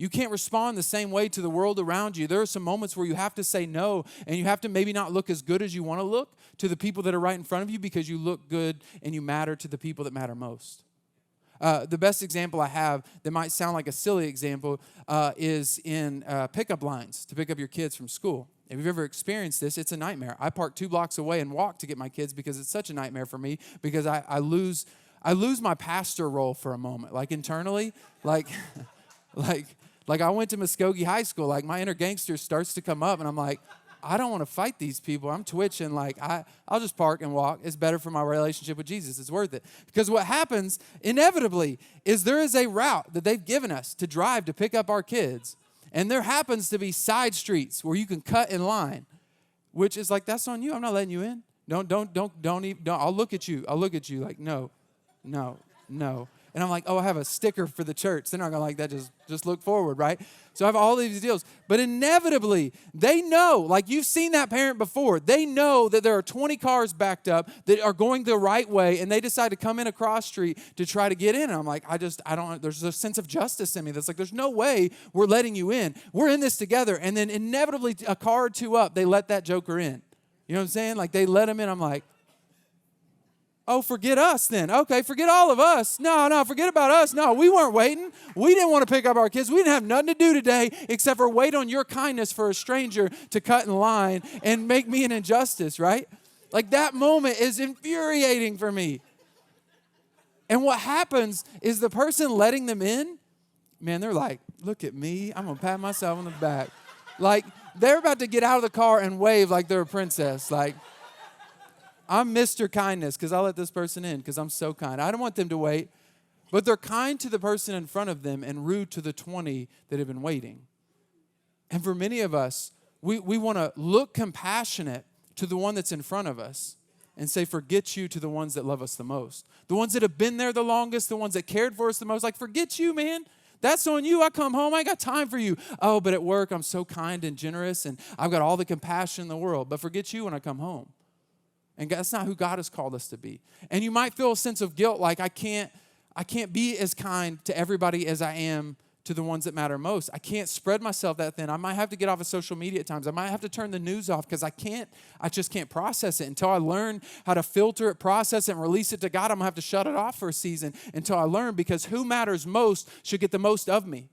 You can't respond the same way to the world around you. There are some moments where you have to say no, and you have to maybe not look as good as you want to look to the people that are right in front of you because you look good and you matter to the people that matter most. The best example I have that might sound like a silly example is in pickup lines to pick up your kids from school. If you've ever experienced this, it's a nightmare. I park 2 blocks away and walk to get my kids because it's such a nightmare for me because I lose my pastor role for a moment, like internally, like I went to Muskogee High School, like my inner gangster starts to come up and I'm like, I don't want to fight these people. I'm twitching. Like, I'll just park and walk. It's better for my relationship with Jesus. It's worth it. Because what happens, inevitably, is there is a route that they've given us to drive to pick up our kids. And there happens to be side streets where you can cut in line, which is like, that's on you. I'm not letting you in. Don't even, I'll look at you. I'll look at you like, no. And I'm like, oh, I have a sticker for the church. They're not going to like that. Just look forward, right? So I have all these deals. But inevitably, they know, like you've seen that parent before, they know that there are 20 cars backed up that are going the right way, and they decide to come in a cross street to try to get in. And I'm like, I don't, there's a sense of justice in me that's like, there's no way we're letting you in. We're in this together. And then inevitably, a car or two up, they let that joker in. You know what I'm saying? Like they let him in. I'm like, oh, forget us then. Okay, forget all of us. No, forget about us. No, we weren't waiting. We didn't want to pick up our kids. We didn't have nothing to do today except for wait on your kindness for a stranger to cut in line and make me an injustice, right? Like that moment is infuriating for me. And what happens is the person letting them in, man, they're like, look at me. I'm going to pat myself on the back. Like they're about to get out of the car and wave like they're a princess. Like, I'm Mr. Kindness because I let this person in because I'm so kind. I don't want them to wait. But they're kind to the person in front of them and rude to the 20 that have been waiting. And for many of us, we want to look compassionate to the one that's in front of us and say, forget you to the ones that love us the most. The ones that have been there the longest, the ones that cared for us the most. Like, forget you, man. That's on you. I come home. I ain't got time for you. Oh, but at work, I'm so kind and generous, and I've got all the compassion in the world. But forget you when I come home. And that's not who God has called us to be. And you might feel a sense of guilt, like I can't be as kind to everybody as I am to the ones that matter most. I can't spread myself that thin. I might have to get off of social media at times. I might have to turn the news off because I just can't process it. Until I learn how to filter it, process it, and release it to God, I'm going to have to shut it off for a season until I learn, because who matters most should get the most of me.